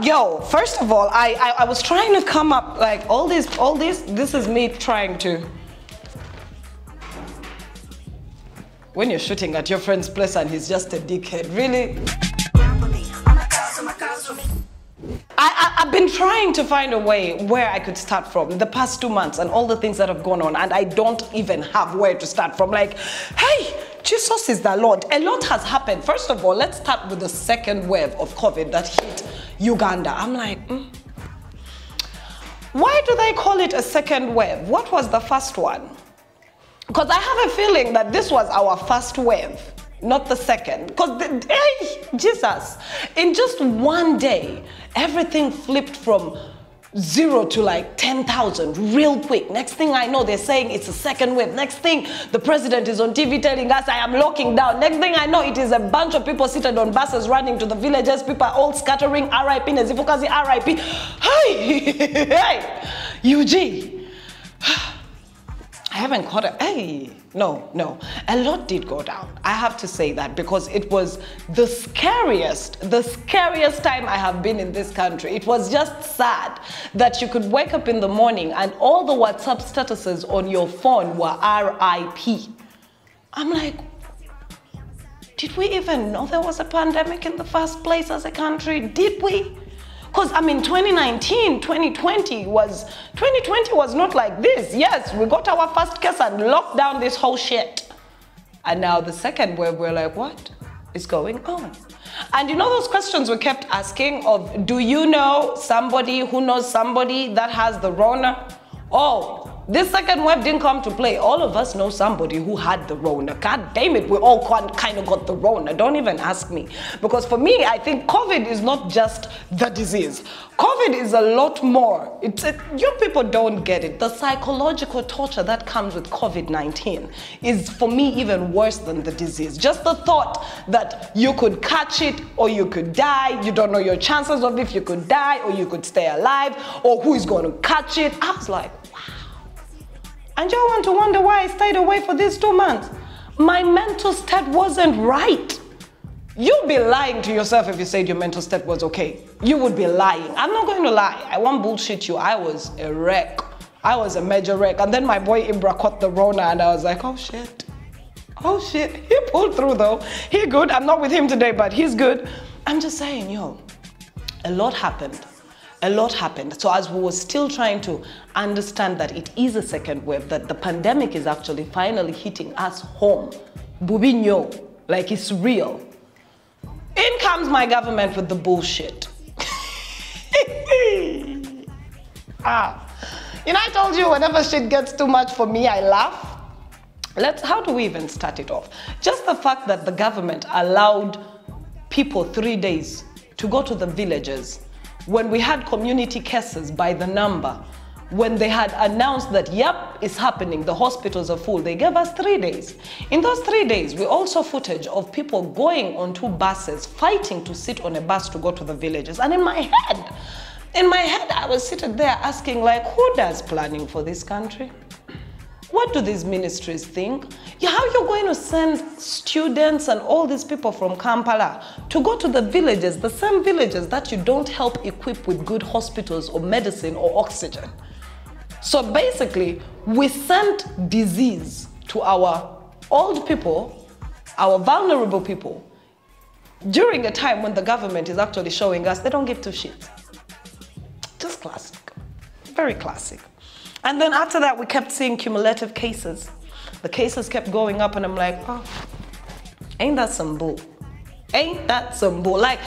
Yo, first of all, I was trying to come up, like, all this, this is me trying to. When you're shooting at your friend's place and he's just a dickhead, really? I've been trying to find a way where I could start from the past 2 months and all the things that have gone on, and I don't even have where to start from. Like, hey, Jesus is the Lord. A lot has happened. First of all, let's start with the second wave of COVID that hit Uganda. I'm like, why do they call it a second wave? What was the first one? Because I have a feeling that this was our first wave, not the second. Because, hey, Jesus, in just one day, everything flipped from 0 to like 10,000 real quick. Next thing I know, they're saying it's a second wave. Next thing, the president is on TV telling us I am locking down. Next thing I know, it is a bunch of people seated on buses running to the villages. People are all scattering. RIP, Nezifukazi, RIP. Hey, hey, UG. I haven't caught it. Hey, no. A lot did go down. I have to say that because it was the scariest time I have been in this country. It was just sad that you could wake up in the morning and all the WhatsApp statuses on your phone were RIP. I'm like, did we even know there was a pandemic in the first place as a country? Did we? Because, I mean, 2020 was not like this. Yes, we got our first case and locked down this whole shit. And now the second wave, we're like, what is going on? And you know those questions we kept asking of, do you know somebody who knows somebody that has the Rona? Oh, this second wave didn't come to play. All of us know somebody who had the Rona. God damn it, we all kind of got the Rona. Don't even ask me. Because for me, I think COVID is not just the disease. COVID is a lot more. You people don't get it. The psychological torture that comes with COVID-19 is, for me, even worse than the disease. Just the thought that you could catch it or you could die. You don't know your chances of if you could die or you could stay alive or who is going to catch it. I was like, wow. And y'all want to wonder why I stayed away for these 2 months. My mental state wasn't right. You'd be lying to yourself if you said your mental state was okay. You would be lying. I'm not going to lie. I won't bullshit you. I was a wreck. I was a major wreck. And then my boy Ibra caught the Rona and I was like, oh shit. Oh shit. He pulled through though. He good. I'm not with him today, but he's good. I'm just saying, yo, a lot happened. A lot happened. So as we were still trying to understand that it is a second wave, that the pandemic is actually finally hitting us home, bubinyo, like it's real. In comes my government with the bullshit. You know, I told you whenever shit gets too much for me, I laugh. How do we even start it off? Just the fact that the government allowed people 3 days to go to the villages when we had community cases by the number, when they had announced that, yep, it's happening, the hospitals are full, they gave us 3 days. In those 3 days, we also footage of people going on 2 buses, fighting to sit on a bus to go to the villages. And in my head, I was sitting there asking, like, who does planning for this country? What do these ministries think? How are you going to send students and all these people from Kampala to go to the villages, the same villages that you don't help equip with good hospitals or medicine or oxygen? So basically, we sent disease to our old people, our vulnerable people, during a time when the government is actually showing us they don't give 2 shits. Just classic. Very classic. And then after that, we kept seeing cumulative cases. The cases kept going up and I'm like, oh, ain't that some bull? Ain't that some bull? Like,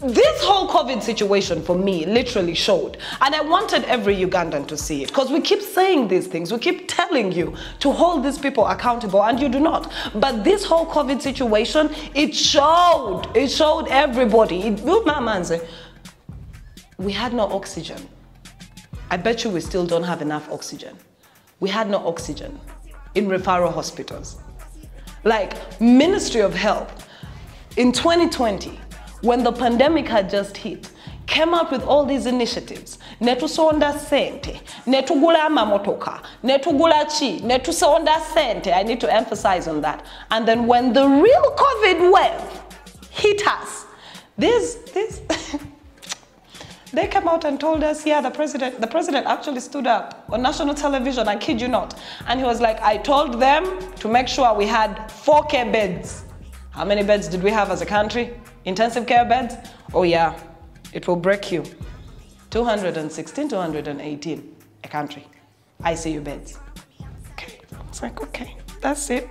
this whole COVID situation for me literally showed. And I wanted every Ugandan to see it because we keep saying these things. We keep telling you to hold these people accountable and you do not. But this whole COVID situation, it showed. It showed everybody. We had no oxygen. I bet you we still don't have enough oxygen. We had no oxygen in referral hospitals. Like, Ministry of Health in 2020, when the pandemic had just hit, came up with all these initiatives. Netusonda sente, netugula mamotoka, netugula chi, netusonda sente. I need to emphasize on that. And then when the real COVID wave hit us, They came out and told us, yeah, the president actually stood up on national television, I kid you not. And he was like, I told them to make sure we had 4K beds. How many beds did we have as a country? Intensive care beds? Oh yeah, it will break you. 216, 218, a country. ICU beds. Okay, it's like, okay, that's it.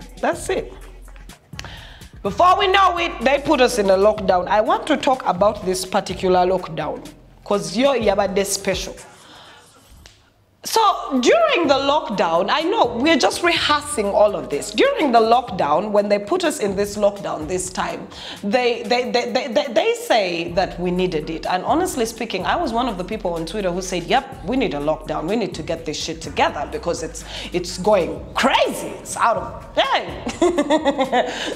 Before we know it, they put us in a lockdown. I want to talk about this particular lockdown because you're Yabade special. So during the lockdown, I know we're just rehearsing all of this. During the lockdown, when they put us in this lockdown this time, they say that we needed it. And honestly speaking, I was one of the people on Twitter who said, yep, we need a lockdown. We need to get this shit together because it's going crazy. It's out of hey.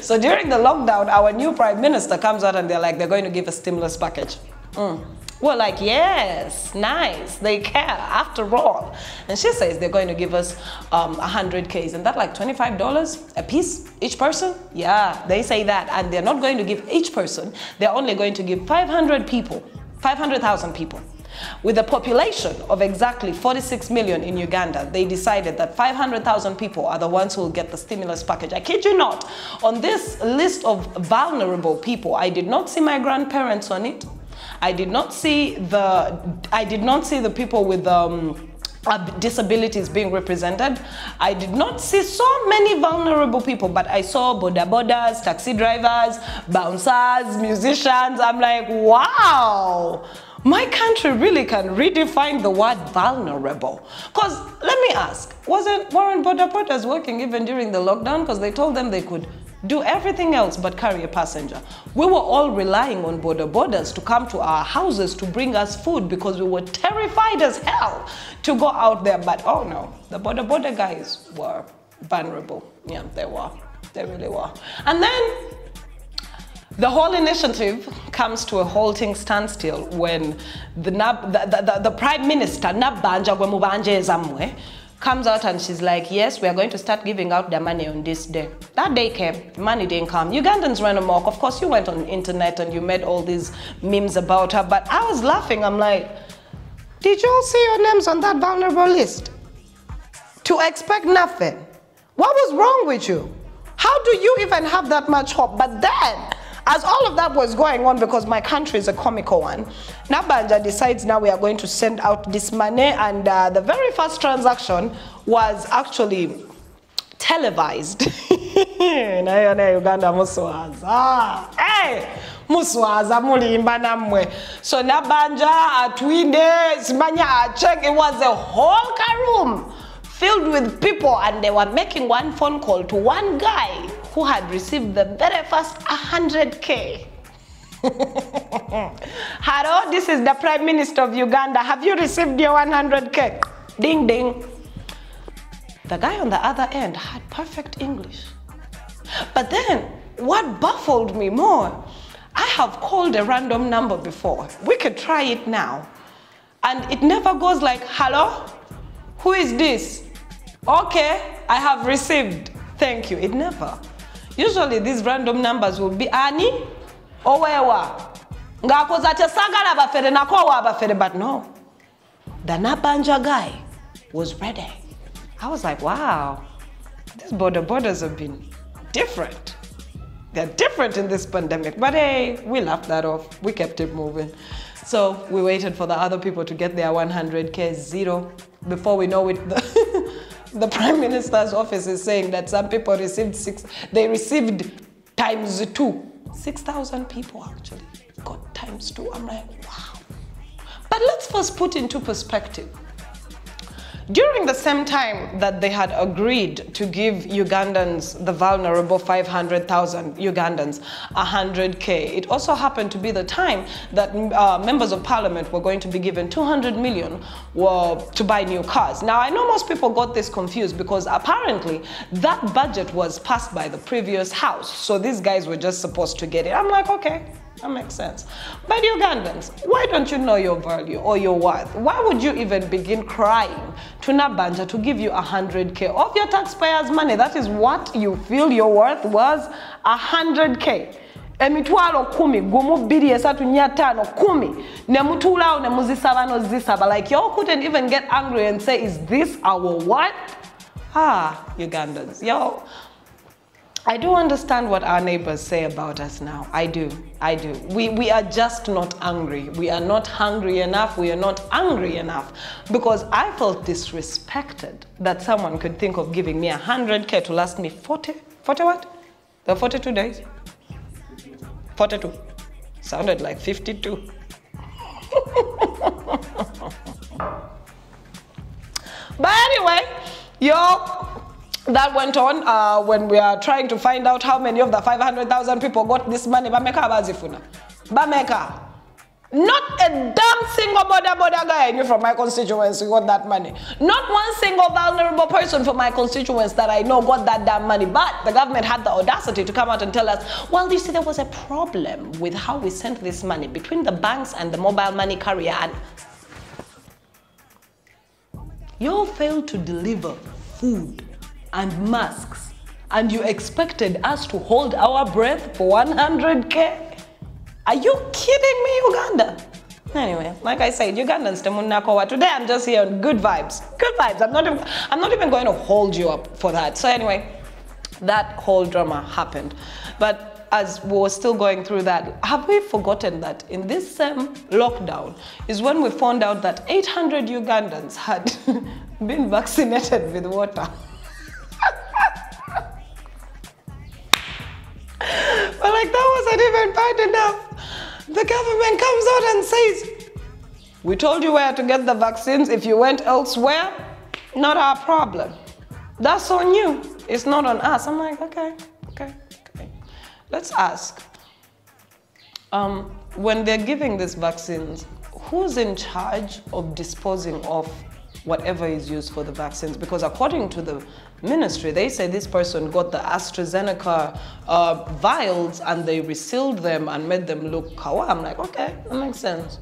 So during the lockdown, our new prime minister comes out and they're like, they're going to give a stimulus package. We're like, yes, nice, they care after all. And she says they're going to give us 100K. Isn't that like $25 a piece, each person? Yeah, they say that. And they're not going to give each person. They're only going to give 500,000 people. With a population of exactly 46 million in Uganda, they decided that 500,000 people are the ones who will get the stimulus package. I kid you not. On this list of vulnerable people, I did not see my grandparents on it. I did not see the people with disabilities being represented. I did not see so many vulnerable people, but I saw boda bodas, taxi drivers, bouncers, musicians. I'm like, wow, my country really can redefine the word vulnerable. Because let me ask, weren't boda bodas working even during the lockdown? Because they told them they could do everything else but carry a passenger. We were all relying on boda bodas to come to our houses to bring us food because we were terrified as hell to go out there. But oh no, the boda guys were vulnerable. Yeah, they were. They really were. And then the whole initiative comes to a halting standstill when the Prime Minister, Nabanja Gwemubanje Zamwe, comes out and she's like, yes, we are going to start giving out the money on this day. That day came, money didn't come. Ugandans ran amok. Of course, you went on the internet and you made all these memes about her, but I was laughing. I'm like, did you all see your names on that vulnerable list? To expect nothing. What was wrong with you? How do you even have that much hope? But then, as all of that was going on, because my country is a comical one, Nabanja decides now we are going to send out this money, and the very first transaction was actually televised. Uganda muswaza. Hey! Muswaza mulimba namwe. So Nabanja atwinde, simanya check, it was a whole room filled with people, and they were making one phone call to one guy who had received the very first 100K. Hello, this is the Prime Minister of Uganda. Have you received your 100K? Ding, ding. The guy on the other end had perfect English. But then, what baffled me more, I have called a random number before. We could try it now. And it never goes like, hello? Who is this? Okay, I have received. Thank you. It never. Usually these random numbers will be ani owewa. But no. The Nabanja guy was ready. I was like, wow, these borders have been different. They're different in this pandemic. But hey, we laughed that off. We kept it moving. So we waited for the other people to get their 100K zero. Before we know it, the Prime Minister's office is saying that some people received times 2. 6,000 people actually got times 2. I'm like, wow. But let's first put into perspective. During the same time that they had agreed to give Ugandans, the vulnerable 500,000 Ugandans, 100K, it also happened to be the time that members of parliament were going to be given 200 million to buy new cars. Now, I know most people got this confused because apparently that budget was passed by the previous house. So these guys were just supposed to get it. I'm like, okay. That makes sense. But Ugandans, why don't you know your value or your worth? Why would you even begin crying to Nabanja to give you 100K of your taxpayers' money? That is what you feel your worth was, 100K. emitwalo 10 gumu 2 3 4 5 10 ne mutulao ne muzisaba no zisaba, like y'all couldn't even get angry and say, is this our what? Ugandans, yo, I do understand what our neighbors say about us now. I do. We are just not angry. We are not hungry enough. We are not angry enough. Because I felt disrespected that someone could think of giving me 100K to last me 40 what? The 42 days? 42. Sounded like 52. But anyway, that went on when we are trying to find out how many of the 500,000 people got this money. Bameka bazifuna. Bameka. Not a damn single border guy I knew from my constituency got that money. Not one single vulnerable person from my constituency that I know got that damn money. But the government had the audacity to come out and tell us, well, you see, there was a problem with how we sent this money between the banks and the mobile money carrier. And you failed to deliver food and masks, and you expected us to hold our breath for 100K? Are you kidding me, Uganda? Anyway, like I said, Ugandans temunakowa. Today I'm just here on good vibes. Good vibes. I'm not even going to hold you up for that. So anyway, that whole drama happened. But as we were still going through that, have we forgotten that in this lockdown is when we found out that 800 Ugandans had been vaccinated with water? But like, that wasn't even bad enough. The government comes out and says, we told you where to get the vaccines. If you went elsewhere, not our problem. That's on you. It's not on us. I'm like, okay. Let's ask. When they're giving these vaccines, who's in charge of disposing of whatever is used for the vaccines? Because according to the ministry, they say this person got the AstraZeneca vials and they resealed them and made them look kawa. I'm like, okay, that makes sense.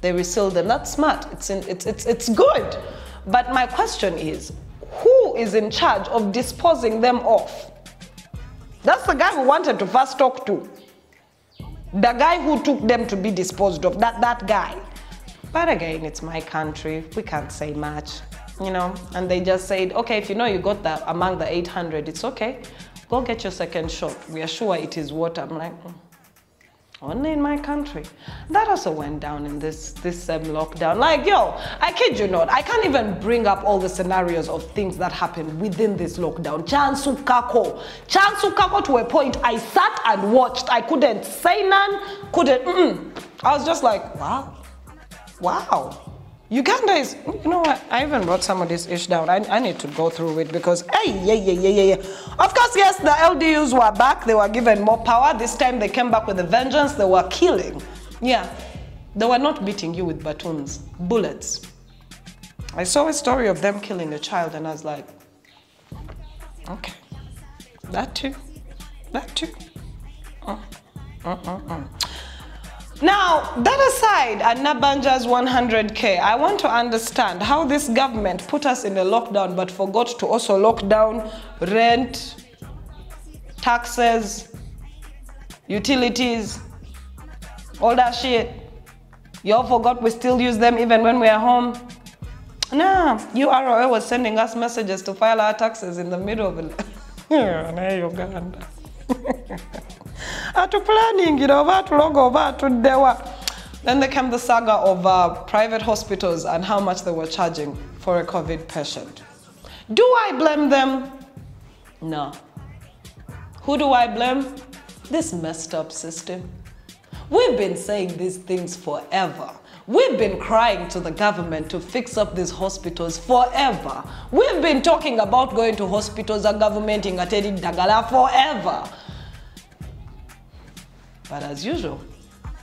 They resealed them. That's smart. It's good. But my question is, who is in charge of disposing them off? That's the guy we wanted to first talk to. The guy who took them to be disposed of. That guy. But again, it's my country. We can't say much, you know. And they just said, okay, if you know you got that among the 800, it's okay. Go get your second shot. We are sure it is water. I'm like, only in my country. That also went down in this lockdown. Like, yo, I kid you not. I can't even bring up all the scenarios of things that happened within this lockdown. Chansukako to a point. I sat and watched. I couldn't say none. I was just like, wow. Uganda is, you know what, I even brought some of this ish down. I need to go through it because, yeah. Of course, yes, the LDUs were back. They were given more power. This time they came back with a vengeance. They were killing. Yeah, they were not beating you with batons, bullets. I saw a story of them killing a child and I was like, okay, that too. Now, that aside, at Nabanja's 100K, I want to understand how this government put us in a lockdown but forgot to also lock down rent, taxes, utilities, all that shit. Y'all forgot we still use them even when we are home. Nah, URL was sending us messages to file our taxes in the middle of it. Uganda. Then there came the saga of private hospitals and how much they were charging for a COVID patient. Do I blame them? No. Who do I blame? This messed up system. We've been saying these things forever. We've been crying to the government to fix up these hospitals forever. We've been talking about going to hospitals and government in Atedi Dagala forever. But as usual,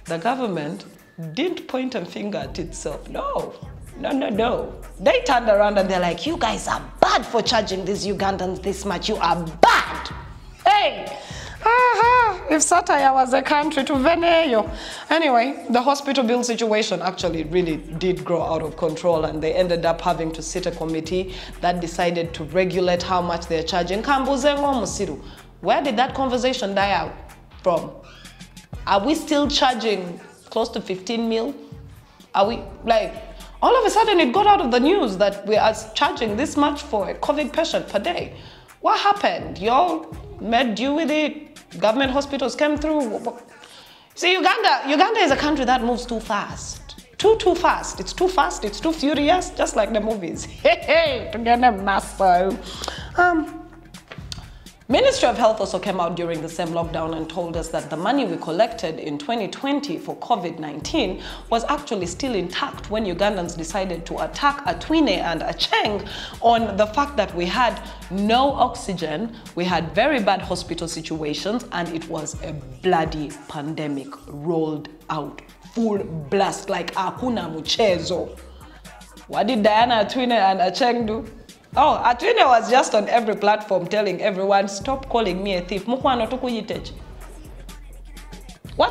the government didn't point a finger at itself. No. They turned around and they're like, you guys are bad for charging these Ugandans this much. You are bad. Hey! If satire was a country to Veneyo. Anyway, the hospital bill situation actually really did grow out of control and they ended up having to sit a committee that decided to regulate how much they're charging. Where did that conversation die out? from? Are we still charging close to 15 mil? Are we, like, all of a sudden it got out of the news that we are charging this much for a COVID patient per day. What happened? Y'all made do with it? Government hospitals came through? See, Uganda is a country that moves too fast. Too fast. It's too fast, it's too furious, just like the movies. Hey, to get a muscle. Ministry of Health also came out during the same lockdown and told us that the money we collected in 2020 for COVID-19 was actually still intact when Ugandans decided to attack Atwine and Acheng on the fact that we had no oxygen, we had very bad hospital situations, and it was a bloody pandemic rolled out, full blast, like hakuna muchezo. What did Diana Atwine and Acheng do? Oh, Atwine was just on every platform telling everyone, stop calling me a thief. What's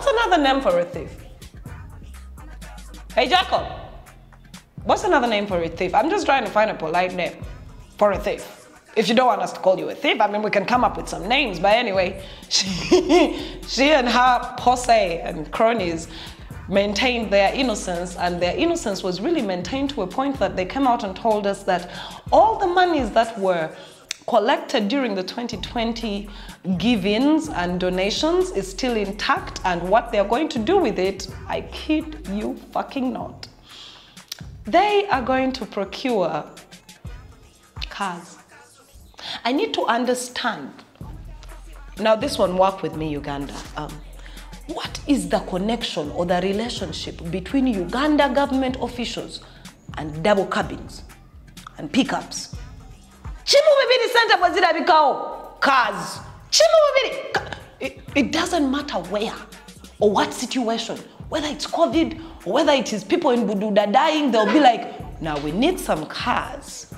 another name for a thief? Hey, Jacob, what's another name for a thief? I'm just trying to find a polite name for a thief. If you don't want us to call you a thief, I mean, we can come up with some names. But anyway, she and her posse and cronies maintained their innocence, and their innocence was really maintained to a point that they came out and told us that all the monies that were collected during the 2020 give-ins and donations is still intact, and what they're going to do with it, I kid you fucking not. They are going to procure cars. I need to understand. Now this one, work with me, Uganda. What is the connection or the relationship between Uganda government officials and double cabins and pickups? Cars. It doesn't matter where or what situation, whether it's COVID or whether it is people in Bududa dying, they'll be like, now we need some cars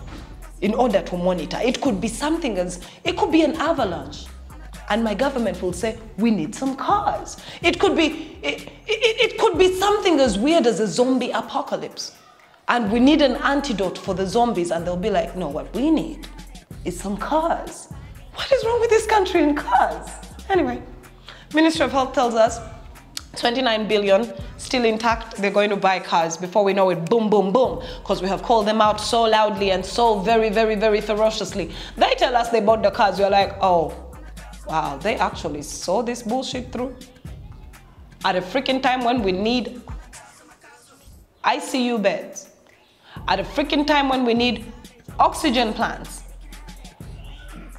in order to monitor. It could be something as, it could be an avalanche. And my government will say, we need some cars. It could be something as weird as a zombie apocalypse. And we need an antidote for the zombies. And they'll be like, no, what we need is some cars. What is wrong with this country and cars? Anyway, Ministry of Health tells us 29 billion still intact. They're going to buy cars. Before we know it, boom, boom, boom. Because we have called them out so loudly and so very, very, very ferociously. They tell us they bought the cars. We're like, oh, wow, they actually saw this bullshit through at a freaking time when we need ICU beds, at a freaking time when we need oxygen plants.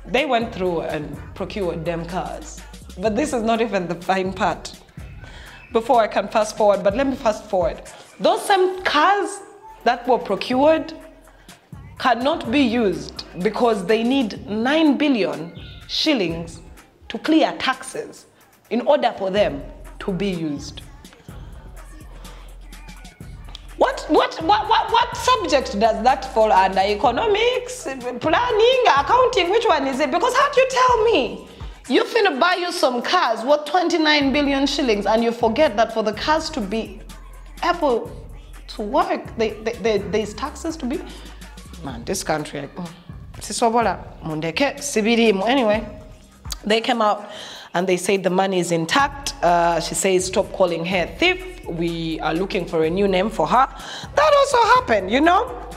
They went through and procured them cars. But this is not even the fine part. Before I can fast forward, but let me fast forward. Those same cars that were procured cannot be used because they need 9 billion shillings to clear taxes in order for them to be used. What subject does that fall under? Economics, planning, accounting? Which one is it? Because how do you tell me you finna buy you some cars worth 29 billion shillings and you forget that for the cars to be able to work, there's taxes to be? Man, this country, anyway. They came out and they said the money is intact. She says, stop calling her thief. We are looking for a new name for her. That also happened, you know?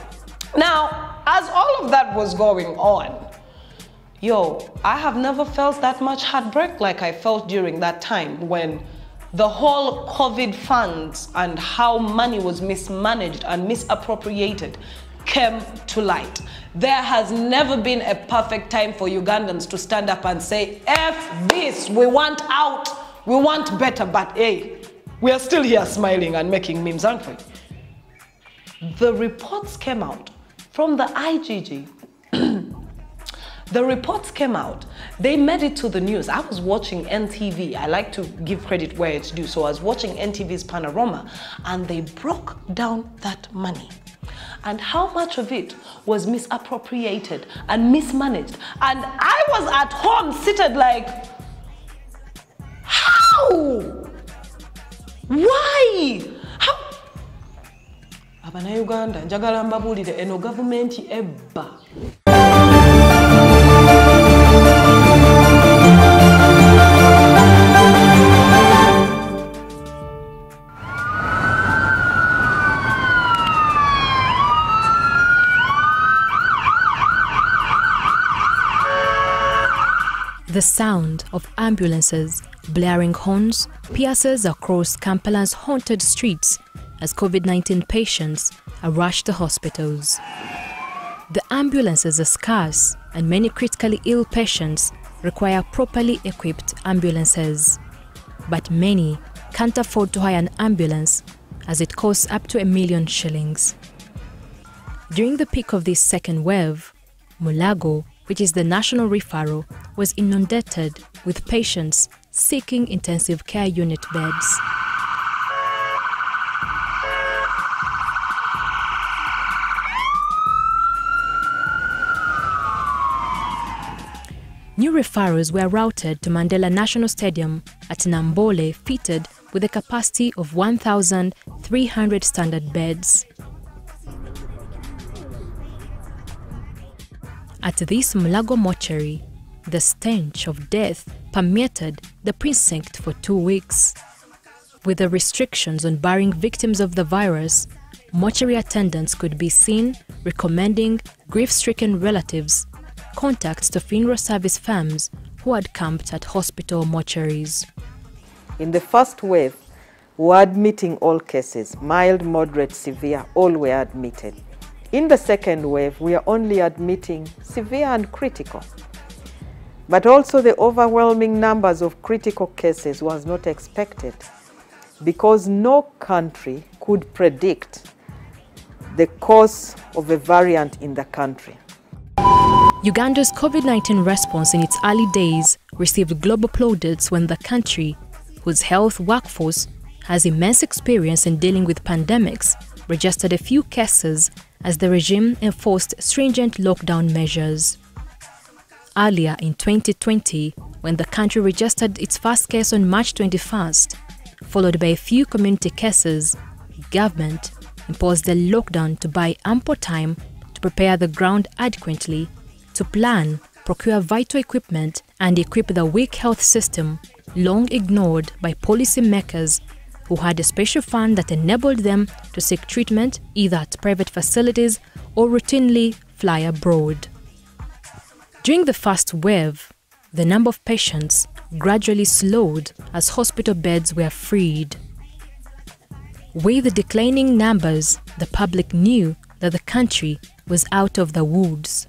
Now, as all of that was going on, yo, I have never felt that much heartbreak like I felt during that time when the whole COVID funds and how money was mismanaged and misappropriated came to light. There has never been a perfect time for Ugandans to stand up and say, F this, we want out, we want better, but hey, we are still here smiling and making memes, aren't we? The reports came out from the IGG. The reports came out. They made it to the news. I was watching NTV. I like to give credit where it's due. So I was watching NTV's Panorama, and they broke down that money and how much of it was misappropriated and mismanaged. And I was at home seated like, how? Why? How? Abana Uganda, njagala mbabulire eno government ebba. The sound of ambulances blaring horns pierces across Kampala's haunted streets as COVID-19 patients are rushed to hospitals. The ambulances are scarce and many critically ill patients require properly equipped ambulances. But many can't afford to hire an ambulance as it costs up to 1 million shillings. During the peak of this second wave, Mulago, which is the national referral, was inundated with patients seeking intensive care unit beds. New referrals were routed to Mandela National Stadium at Nambole, fitted with a capacity of 1,300 standard beds. At this Mulago mortuary, the stench of death permeated the precinct for 2 weeks. With the restrictions on burying victims of the virus, mortuary attendants could be seen recommending grief-stricken relatives contacts to funeral service firms who had camped at hospital mortuaries. In the first wave, we were admitting all cases, mild, moderate, severe, all were admitted. In the second wave, we are only admitting severe and critical. But also the overwhelming numbers of critical cases was not expected because no country could predict the cause of a variant in the country. Uganda's COVID-19 response in its early days received global plaudits when the country, whose health workforce has immense experience in dealing with pandemics, registered a few cases as the regime enforced stringent lockdown measures. Earlier in 2020, when the country registered its first case on March 21st, followed by a few community cases, government imposed a lockdown to buy ample time to prepare the ground adequately, to plan, procure vital equipment and equip the weak health system long ignored by policymakers who had a special fund that enabled them to seek treatment either at private facilities or routinely fly abroad. During the first wave, the number of patients gradually slowed as hospital beds were freed. With the declining numbers, the public knew that the country was out of the woods.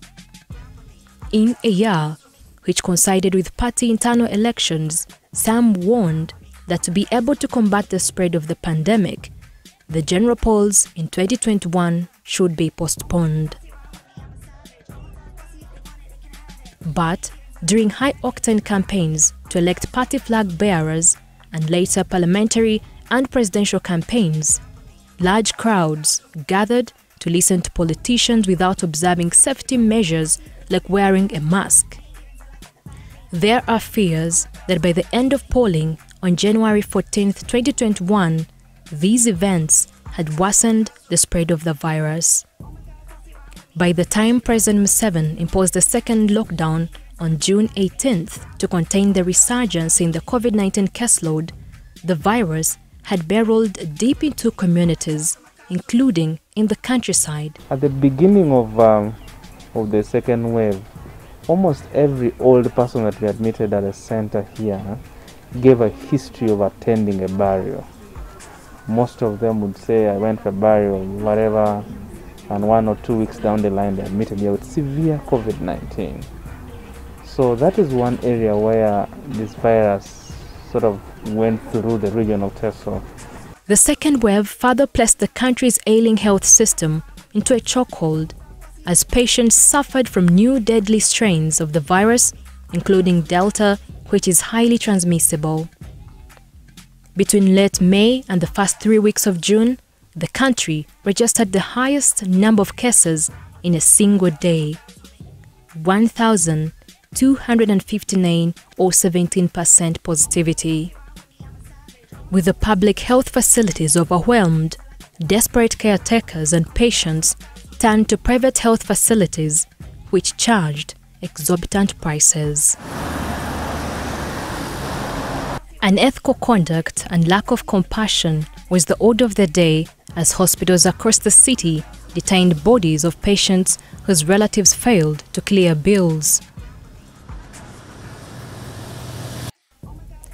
In a year which coincided with party internal elections, some warned that to be able to combat the spread of the pandemic, the general polls in 2021 should be postponed. But during high-octane campaigns to elect party flag bearers and later parliamentary and presidential campaigns, large crowds gathered to listen to politicians without observing safety measures like wearing a mask. There are fears that by the end of polling on January 14, 2021, these events had worsened the spread of the virus. By the time President Museveni imposed the second lockdown on June 18th to contain the resurgence in the COVID-19 caseload, the virus had burrowed deep into communities, including in the countryside. At the beginning of the second wave, almost every old person that we admitted at a center here gave a history of attending a burial. Most of them would say, I went for a burial, whatever, and 1 or 2 weeks down the line they admitted here with severe COVID-19. So that is one area where this virus sort of went through the region of Teso. The second wave further placed the country's ailing health system into a chokehold as patients suffered from new deadly strains of the virus, including Delta, which is highly transmissible. Between late May and the first 3 weeks of June, the country registered the highest number of cases in a single day, 1,259 or 17% positivity. With the public health facilities overwhelmed, desperate caretakers and patients turned to private health facilities, which charged exorbitant prices. Unethical conduct and lack of compassion was the order of the day as hospitals across the city detained bodies of patients whose relatives failed to clear bills.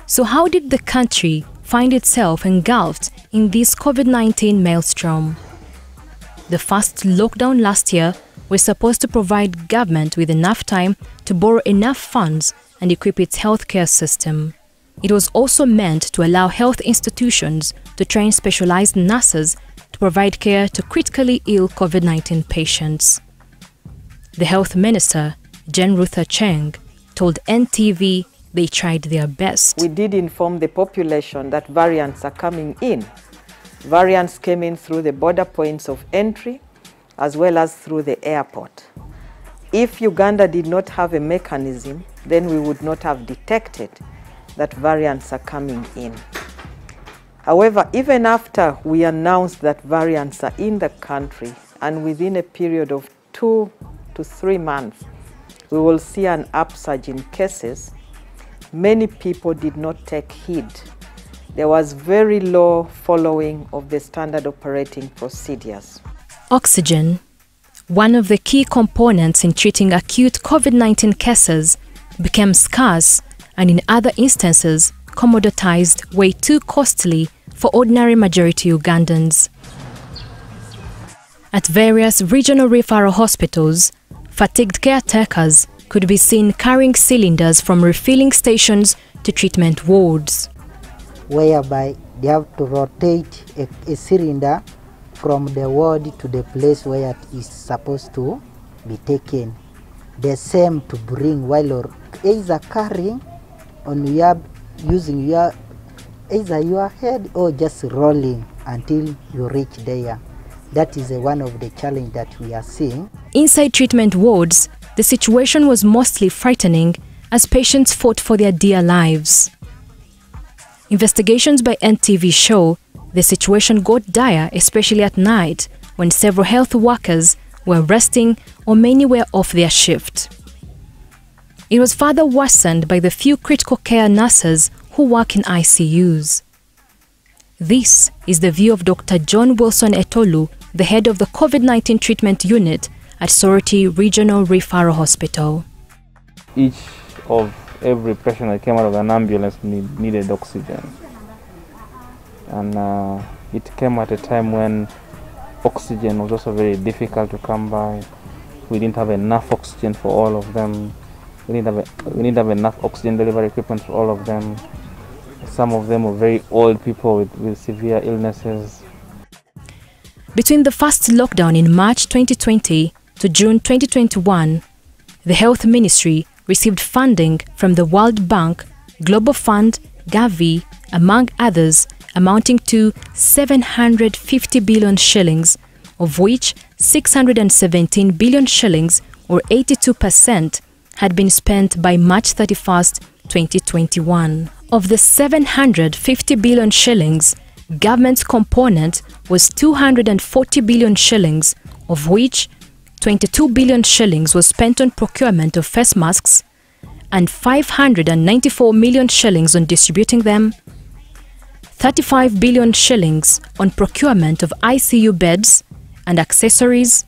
So how did the country find itself engulfed in this COVID-19 maelstrom? The first lockdown last year was supposed to provide government with enough time to borrow enough funds and equip its healthcare system. It was also meant to allow health institutions to train specialized nurses to provide care to critically ill COVID-19 patients. The health minister, Jen Ruther Cheng, told NTV they tried their best. We did inform the population that variants are coming in. Variants came in through the border points of entry as well as through the airport. If Uganda did not have a mechanism, then we would not have detected that variants are coming in. However, even after we announced that variants are in the country, and within a period of 2 to 3 months, we will see an upsurge in cases, many people did not take heed. There was very low following of the standard operating procedures. Oxygen, one of the key components in treating acute COVID-19 cases, became scarce and in other instances commoditized, way too costly for ordinary majority Ugandans. At various regional referral hospitals, fatigued caretakers could be seen carrying cylinders from refilling stations to treatment wards, whereby they have to rotate a cylinder from the ward to the place where it is supposed to be taken. The same to bring while you're either carrying on using either your head or just rolling until you reach there. That is one of the challenges that we are seeing. Inside treatment wards, the situation was mostly frightening as patients fought for their dear lives. Investigations by NTV show the situation got dire, especially at night when several health workers were resting or many were off their shift. It was further worsened by the few critical care nurses who work in ICUs. This is the view of Dr. John Wilson Etolu, the head of the COVID-19 treatment unit at Soroti Regional Referral Hospital. Each of every patient that came out of an ambulance needed oxygen. And it came at a time when oxygen was also very difficult to come by. We didn't have enough oxygen for all of them. We didn't have enough oxygen delivery equipment for all of them. Some of them were very old people with severe illnesses. Between the first lockdown in March 2020 to June 2021, the Health Ministry received funding from the World Bank, Global Fund, Gavi, among others, amounting to 750 billion shillings, of which 617 billion shillings, or 82%, had been spent by March 31st, 2021. Of the 750 billion shillings, government's component was 240 billion shillings, of which 22 billion shillings was spent on procurement of face masks and 594 million shillings on distributing them, 35 billion shillings on procurement of ICU beds and accessories,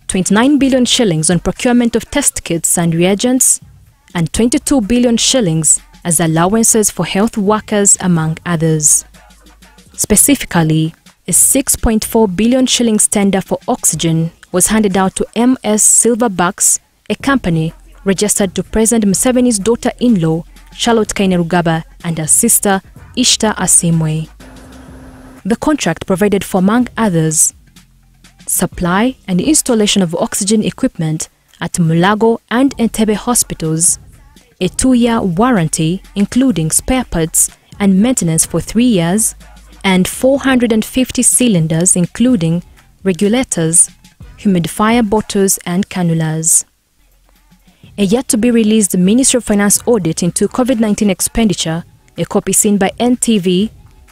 29 billion shillings on procurement of test kits and reagents, and 22 billion shillings as allowances for health workers, among others. Specifically, a 6.4 billion shillings tender for oxygen was handed out to MS Silverbacks, a company registered to President Museveni's daughter-in-law, Charlotte Kainerugaba, and her sister, Ishta Asimwe. The contract provided for, among others, supply and installation of oxygen equipment at Mulago and Entebbe hospitals, a 2-year warranty including spare parts and maintenance for 3 years, and 450 cylinders including regulators, humidifier bottles and cannulas. A yet-to-be-released Ministry of Finance audit into COVID-19 expenditure, a copy seen by NTV,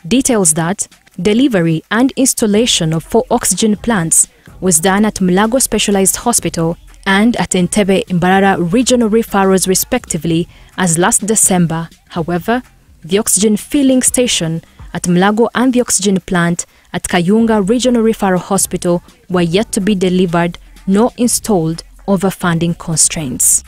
details that delivery and installation of 4 oxygen plants was done at Mulago Specialized Hospital and at Entebbe Mbarara Regional Referrals respectively as last December. However, the oxygen filling station at Mulago and the oxygen plant at Kayunga Regional Referral Hospital were yet to be delivered nor installed over funding constraints.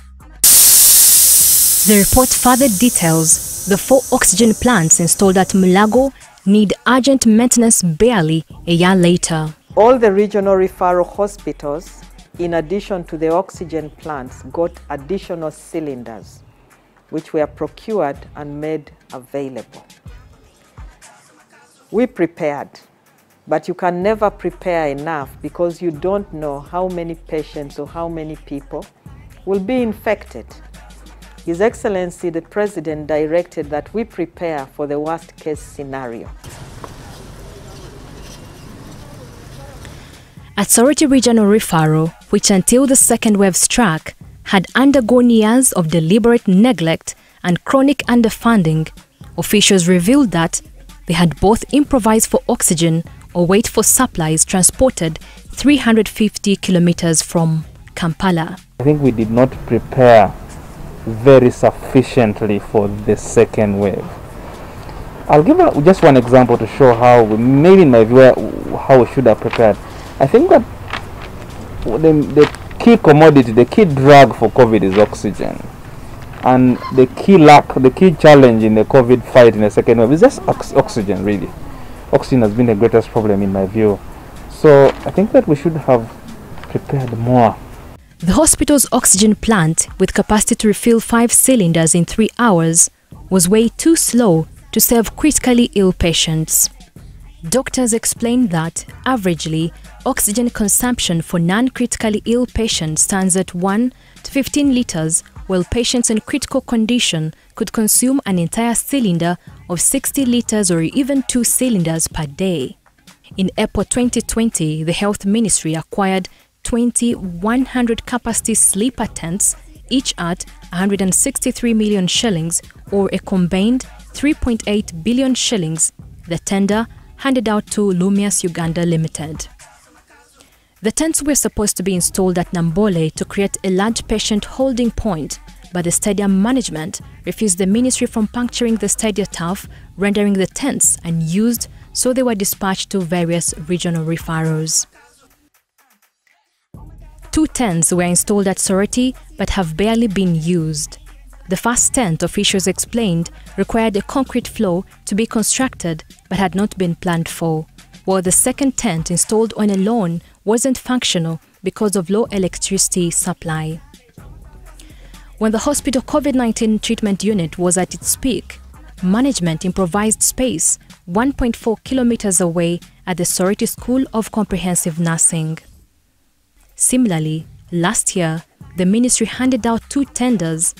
The report further details The 4 oxygen plants installed at Mulago need urgent maintenance barely a year later. All the regional referral hospitals, in addition to the oxygen plants, got additional cylinders, which were procured and made available. We prepared, but you can never prepare enough because you don't know how many patients or how many people will be infected. His Excellency the President directed that we prepare for the worst case scenario. At Soroti Regional Referral, which until the second wave struck, had undergone years of deliberate neglect and chronic underfunding, officials revealed that they had both improvised for oxygen or wait for supplies transported 350 kilometers from Kampala. I think we did not prepare very sufficiently for the second wave. I'll give just one example to show how, maybe in my view, how we should have prepared. I think that the key commodity, the key drug for COVID is oxygen. And the key challenge in the COVID fight in the second wave is just oxygen, really. Oxygen has been the greatest problem in my view. So I think that we should have prepared more. The hospital's oxygen plant, with capacity to refill 5 cylinders in 3 hours, was way too slow to serve critically ill patients. Doctors explained that, averagely, oxygen consumption for non-critically ill patients stands at 1 to 15 liters, while patients in critical condition could consume an entire cylinder of 60 liters or even 2 cylinders per day. In April 2020, the Health Ministry acquired 20 100-capacity sleeper tents, each at 163 million shillings or a combined 3.8 billion shillings, the tender handed out to Lumias Uganda Limited. The tents were supposed to be installed at Nambole to create a large patient holding point, but the stadium management refused the ministry from puncturing the stadium turf, rendering the tents unused, so they were dispatched to various regional referrals. 2 tents were installed at Soroti but have barely been used. The first tent, officials explained, required a concrete floor to be constructed but had not been planned for, while the second tent installed on a lawn wasn't functional because of low electricity supply. When the hospital COVID-19 treatment unit was at its peak, management improvised space 1.4 kilometers away at the Soroti School of Comprehensive Nursing. Similarly, last year, the ministry handed out 2 tenders,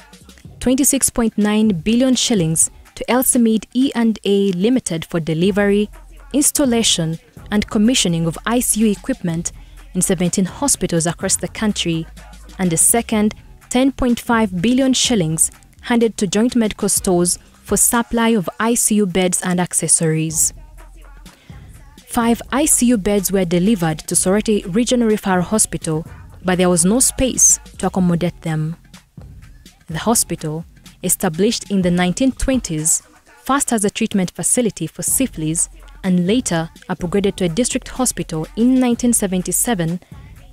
26.9 billion shillings to Elsemead E&A Limited for delivery, installation and commissioning of ICU equipment in 17 hospitals across the country, and the second 10.5 billion shillings handed to joint medical stores for supply of ICU beds and accessories. 5 ICU beds were delivered to Soroti Regional Referral Hospital, but there was no space to accommodate them. The hospital, established in the 1920s, first as a treatment facility for syphilis and later upgraded to a district hospital in 1977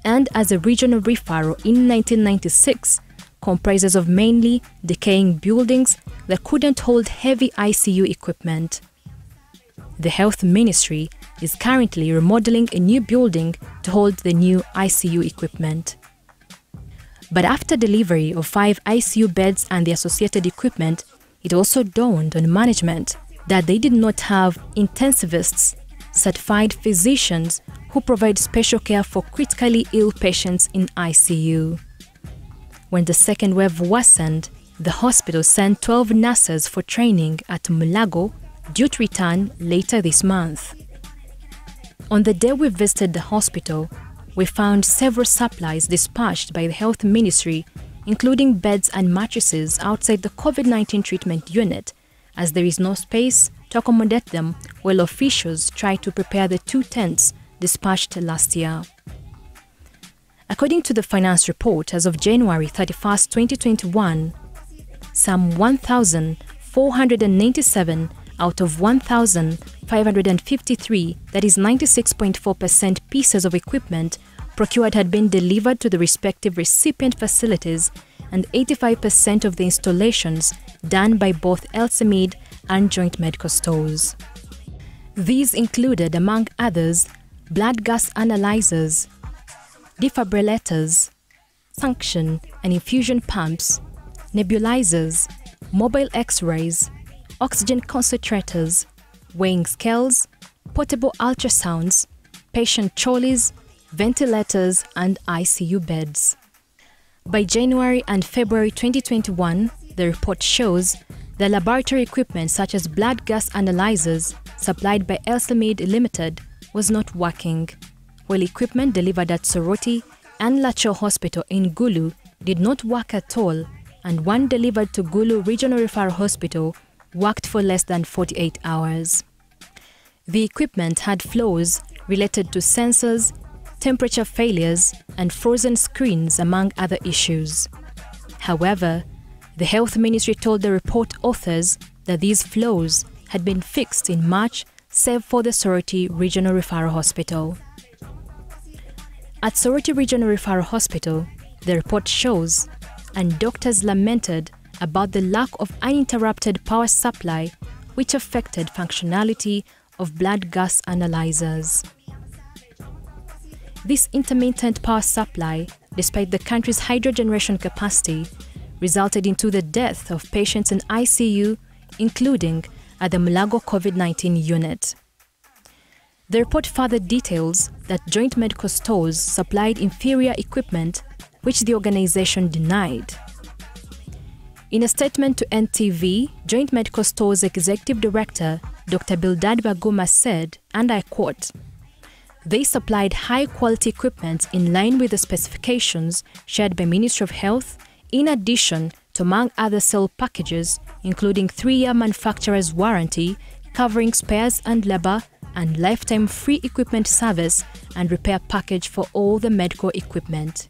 and as a regional referral in 1996, comprises of mainly decaying buildings that couldn't hold heavy ICU equipment. The Health Ministry is currently remodeling a new building to hold the new ICU equipment. But after delivery of 5 ICU beds and the associated equipment, it also dawned on management that they did not have intensivists, certified physicians who provide special care for critically ill patients in ICU. When the second wave worsened, the hospital sent 12 nurses for training at Mulago, due to return later this month. On the day we visited the hospital, we found several supplies dispatched by the Health Ministry, including beds and mattresses outside the COVID-19 treatment unit, as there is no space to accommodate them while officials try to prepare the 2 tents dispatched last year. According to the finance report, as of January 31, 2021, some 1,497 out of 1,553, that is 96.4% pieces of equipment procured had been delivered to the respective recipient facilities, and 85% of the installations done by both Elsamid and joint medical stores. These included, among others, blood gas analyzers, defibrillators, suction and infusion pumps, nebulizers, mobile X-rays, oxygen concentrators, weighing scales, portable ultrasounds, patient trolleys, ventilators and ICU beds. By January and February 2021, the report shows the laboratory equipment such as blood gas analyzers supplied by Elsamid Limited was not working, while equipment delivered at Soroti and Lacho Hospital in Gulu did not work at all, and one delivered to Gulu Regional Referral Hospital worked for less than 48 hours. The equipment had flaws related to sensors, temperature failures, and frozen screens, among other issues. However, the Health Ministry told the report authors that these flaws had been fixed in March, save for the Soroti Regional Referral Hospital. At Soroti Regional Referral Hospital, the report shows, and doctors lamented about the lack of uninterrupted power supply, which affected functionality of blood gas analyzers. This intermittent power supply, despite the country's hydrogeneration capacity, resulted into the death of patients in ICU, including at the Mulago COVID-19 unit. The report further details that joint medical stores supplied inferior equipment, which the organization denied. In a statement to NTV, Joint Medical Stores Executive Director Dr. Bildad Baguma said, and I quote, "They supplied high-quality equipment in line with the specifications shared by Ministry of Health, in addition to, among other, sale packages, including 3-year manufacturer's warranty, covering spares and labor, and lifetime free equipment service and repair package for all the medical equipment."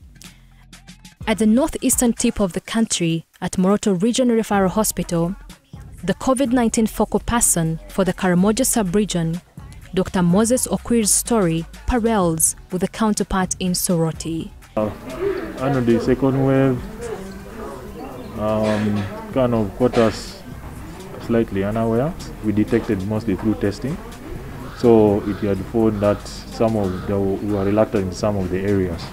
At the northeastern tip of the country, at Moroto Regional Referral Hospital, the COVID-19 focal person for the Karamoja sub-region, Dr. Moses Okwir's story parallels with the counterpart in Soroti. I know the second wave kind of caught us slightly unaware. We detected mostly through testing. So it had found that we were reluctant in some of the areas.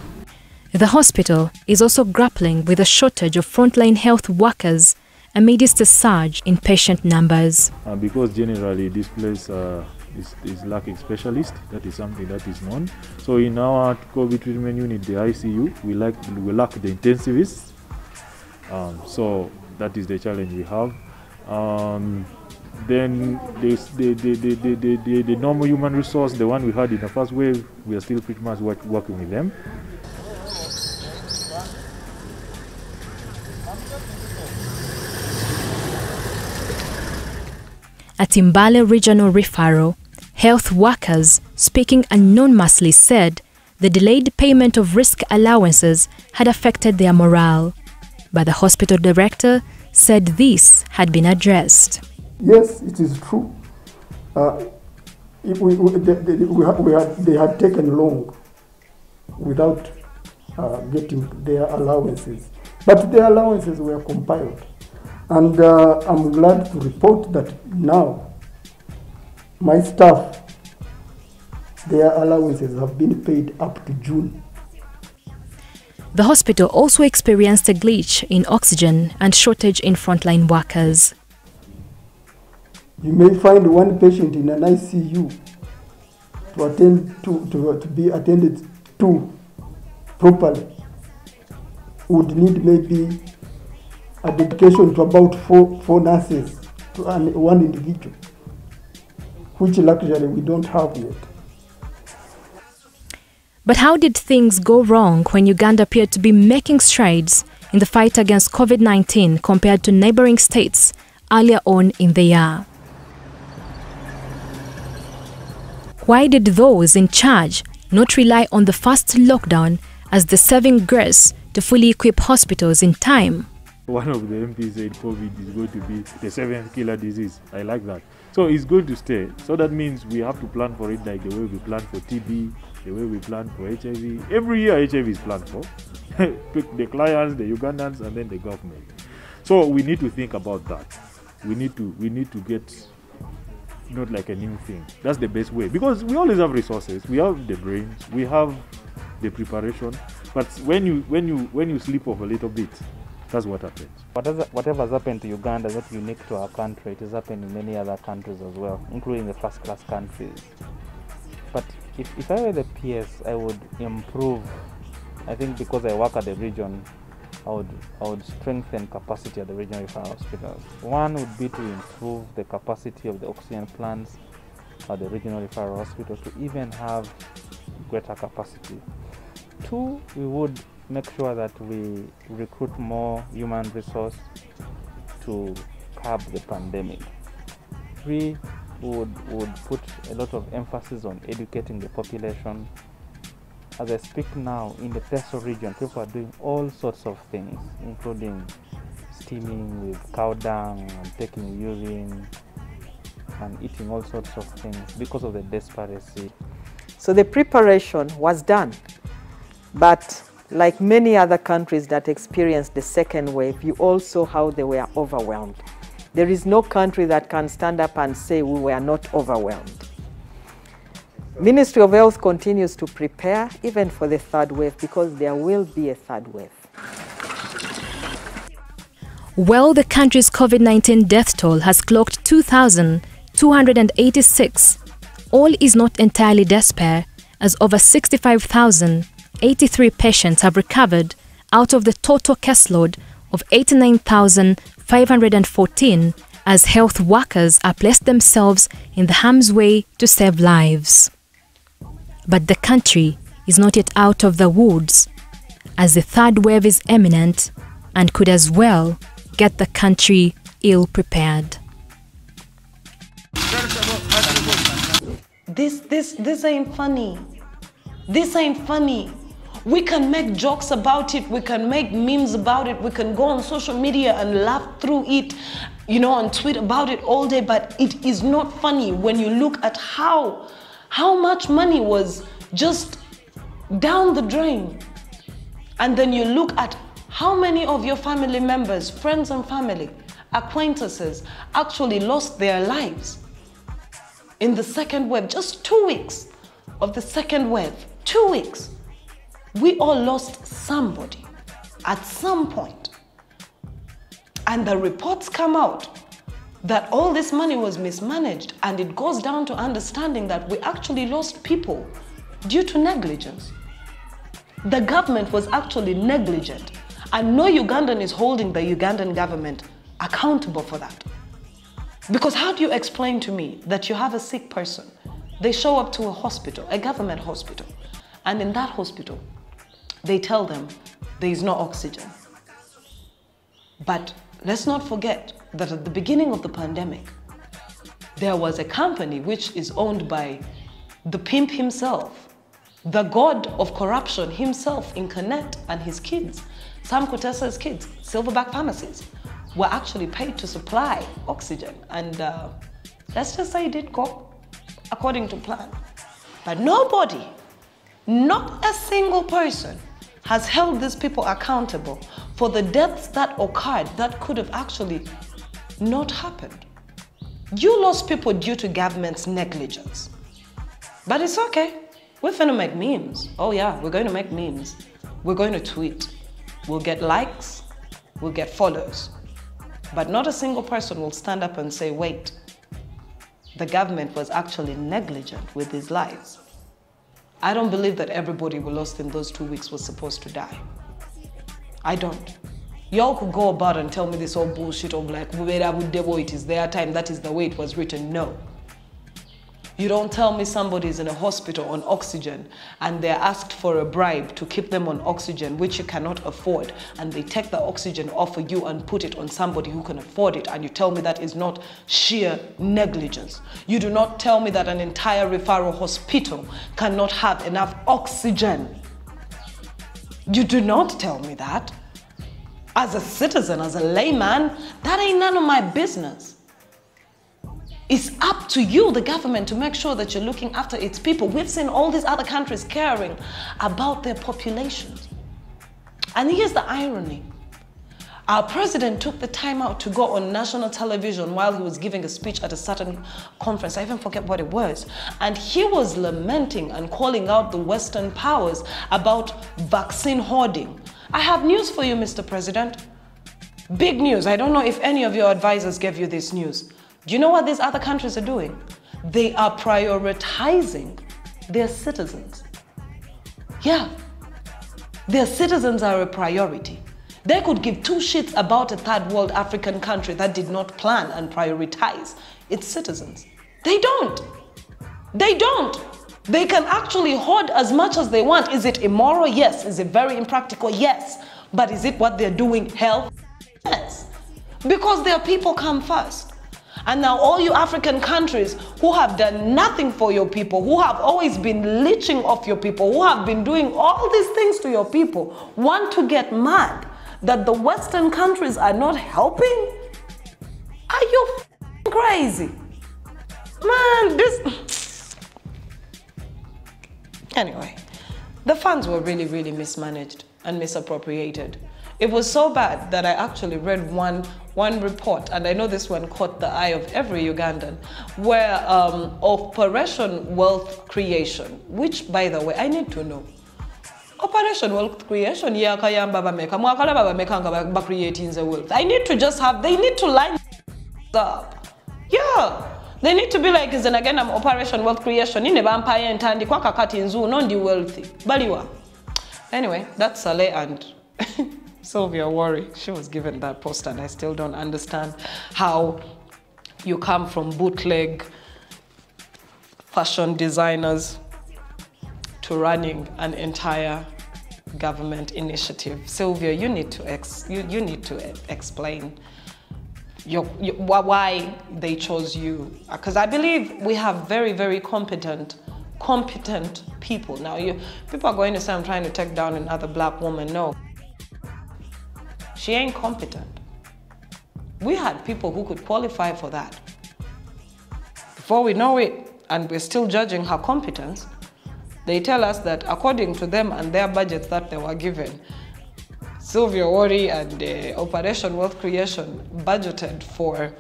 The hospital is also grappling with a shortage of frontline health workers amidst a surge in patient numbers. Because generally this place is lacking specialists, that is something that is known. So in our COVID treatment unit, the ICU, we lack the intensivists. So that is the challenge we have. Then the normal human resource, the one we had in the first wave, we are still pretty much working with them. At Imbale Regional Referral, health workers speaking anonymously said the delayed payment of risk allowances had affected their morale, but the hospital director said this had been addressed. Yes, it is true. They had taken long without getting their allowances, but their allowances were compiled. And I'm glad to report that now my staff, their allowances have been paid up to June. The hospital also experienced a glitch in oxygen and shortage in frontline workers. You may find one patient in an ICU to be attended to properly would need maybe a dedication to about four nurses to one individual, which luxury we don't have yet. But how did things go wrong when Uganda appeared to be making strides in the fight against COVID-19 compared to neighboring states earlier on in the year? Why did those in charge not rely on the first lockdown as the saving grace to fully equip hospitals in time? One of the MPs said COVID is going to be the 7th killer disease. I like that. So it's going to stay. So that means we have to plan for it like the way we plan for TB, the way we plan for HIV. Every year HIV is planned for. pick the clients, the Ugandans, and then the government. So we need to think about that. We need to get not like a new thing. That's the best way, because we always have resources. We have the brains, we have the preparation. But when you slip off a little bit, that's what happens. Whatever's happened to Uganda is not unique to our country. It has happened in many other countries as well, including the first-class countries. But if I were the PS, I would improve. I think because I work at the region, I would strengthen capacity at the regional referral hospitals. One would be to improve the capacity of the oxygen plants at the regional referral hospital to even have greater capacity. Two, we would make sure that we recruit more human resource to curb the pandemic. Three, we would put a lot of emphasis on educating the population. As I speak now, in the Teso region, people are doing all sorts of things, including steaming with cow dung and taking urine and eating all sorts of things because of the desperation. So the preparation was done, but like many other countries that experienced the second wave, you also how they were overwhelmed. There is no country that can stand up and say we were not overwhelmed. Ministry of Health continues to prepare even for the third wave, because there will be a third wave. Well, the country's COVID-19 death toll has clocked 2,286. All is not entirely despair, as over 65,083 patients have recovered out of the total caseload of 89,514, as health workers have placed themselves in the harm's way to save lives. But the country is not yet out of the woods, as the third wave is imminent and could as well get the country ill-prepared. This ain't funny. This ain't funny. We can make jokes about it, we can make memes about it, we can go on social media and laugh through it, and tweet about it all day, but it is not funny when you look at how much money was just down the drain. And then you look at how many of your family members, friends and family, acquaintances actually lost their lives in the second wave. Just 2 weeks of the second wave, 2 weeks. We all lost somebody at some point. And the reports come out that all this money was mismanaged, and it goes down to understanding that we actually lost people due to negligence. The government was actually negligent, and no Ugandan is holding the Ugandan government accountable for that. Because how do you explain to me that you have a sick person, they show up to a hospital, a government hospital, and in that hospital, they tell them there is no oxygen. But let's not forget that at the beginning of the pandemic, there was a company which is owned by the pimp himself, the god of corruption himself, Incarnate, and his kids. Sam Kutesa's kids, Silverback Pharmacies, were actually paid to supply oxygen. And let's just say it did go according to plan. But nobody, not a single person, has held these people accountable for the deaths that occurred that could have actually not happened. You lost people due to government's negligence. But it's okay. We're finna make memes. Oh yeah, we're going to make memes. We're going to tweet. We'll get likes, we'll get follows. But not a single person will stand up and say, wait, the government was actually negligent with these lives. I don't believe that everybody we lost in those 2 weeks was supposed to die. I don't. Y'all could go about and tell me this whole bullshit of like, it is their time, that is the way it was written. No. You don't tell me somebody is in a hospital on oxygen and they're asked for a bribe to keep them on oxygen, which you cannot afford, and they take the oxygen off of you and put it on somebody who can afford it, and you tell me that is not sheer negligence. You do not tell me that an entire referral hospital cannot have enough oxygen. You do not tell me that. As a citizen, as a layman, that ain't none of my business. It's up to you, the government, to make sure that you're looking after its people. We've seen all these other countries caring about their populations. And here's the irony. Our president took the time out to go on national television while he was giving a speech at a certain conference. I even forget what it was. And he was lamenting and calling out the Western powers about vaccine hoarding. I have news for you, Mr. President. Big news. I don't know if any of your advisors gave you this news. Do you know what these other countries are doing? They are prioritizing their citizens. Yeah, their citizens are a priority. They could give two shits about a third world African country that did not plan and prioritize its citizens. They don't. They don't. They can actually hoard as much as they want. Is it immoral? Yes. Is it very impractical? Yes. But is it what they're doing? Hell, yes. Because their people come first. And now all you African countries who have done nothing for your people, who have always been leeching off your people, who have been doing all these things to your people, want to get mad that the Western countries are not helping? Are you crazy? Man, this... Anyway, the funds were really, really mismanaged and misappropriated. It was so bad that I actually read one report, and I know this one caught the eye of every Ugandan, where Operation Wealth Creation, which, by the way, I need to know. Operation Wealth Creation, creating the wealth. I need to just have, they need to line up. Yeah. They need to be like, is an again, Operation Wealth Creation, in a vampire and tandy, quackati and zoo, non the wealthy. Baliwa. Anyway, that's Saleh and Sylvia Worry. She was given that post, and I still don't understand how you come from bootleg fashion designers to running an entire government initiative. Sylvia, you need to explain why they chose you, because I believe we have very, very competent people. Now, people are going to say I'm trying to take down another black woman. No, she ain't competent. We had people who could qualify for that. Before we know it, and we're still judging her competence, they tell us that according to them and their budgets that they were given, Sylvia Worry and Operation Wealth Creation budgeted for,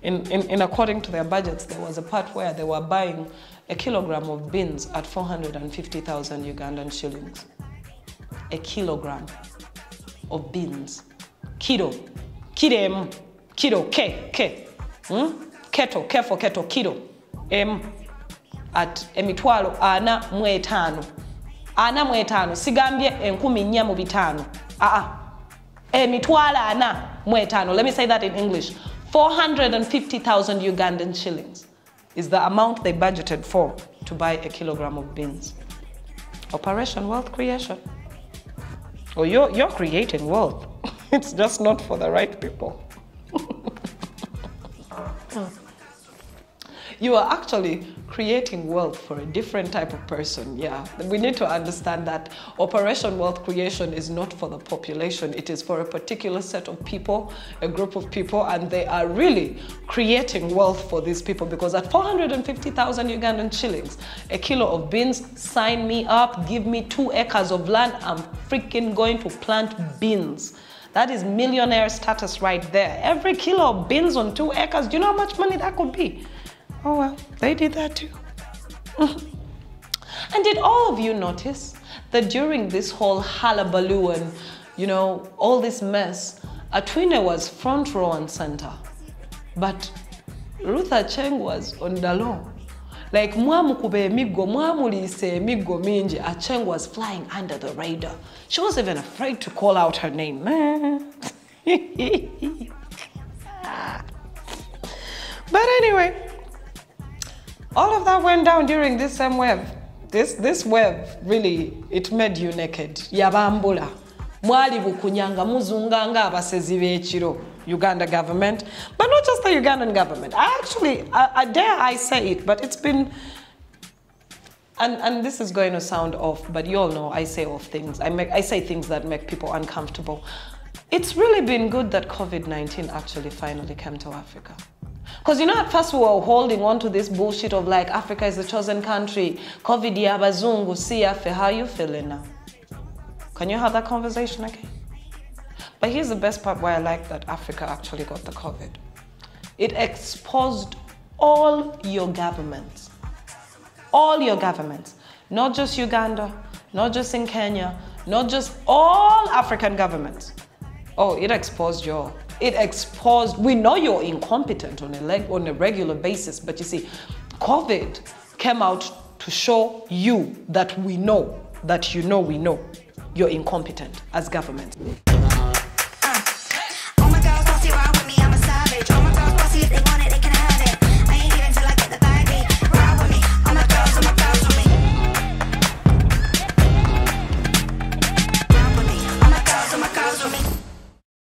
in according to their budgets, there was a part where they were buying a kilogram of beans at 450,000 Ugandan shillings. A kilogram of beans. Kilo. Keto, K for keto, kilo. At emitwalo ana mwetano. Ana mwetano. Sigambye enkumi nnya mu bitano. Emitwalo ana mwetano. Let me say that in English. 450,000 Ugandan shillings is the amount they budgeted for to buy a kilogram of beans. Operation Wealth Creation. Oh, you're creating wealth. It's just not for the right people. You are actually creating wealth for a different type of person. Yeah, we need to understand that Operation Wealth Creation is not for the population. It is for a particular set of people, a group of people, and they are really creating wealth for these people, because at 450,000 Ugandan shillings, a kilo of beans, sign me up, give me 2 acres of land, I'm freaking going to plant beans. That is millionaire status right there. Every kilo of beans on 2 acres, do you know how much money that could be? Oh well, they did that too. And did all of you notice that during this whole hullabaloo and, you know, all this mess, Atwine was front row and center, but Ruth Acheng was on the lawn. Like Mwamukube Migo, Mwamulise Migo Minji, Acheng was flying under the radar. She wasn't even afraid to call out her name. But anyway, all of that went down during this same wave. This wave, really, it made you naked. Yabambula. Mwali bukunyanga muzunganga abasezi b'ekiro. Uganda government, but not just the Ugandan government. I dare I say it, but it's been, and this is going to sound off, but you all know I say off things. I say things that make people uncomfortable. It's really been good that COVID-19 actually finally came to Africa. Because you know, at first we were holding on to this bullshit of like, Africa is the chosen country, COVID ya bazungu, si afe. How are you feeling now? Can you have that conversation again? But here's the best part why I like that Africa actually got the COVID. It exposed all your governments, not just Uganda, not just in Kenya, not just all African governments. Oh, it exposed we know you're incompetent on a regular basis, but you see, COVID came out to show you that we know, that we know you're incompetent as government.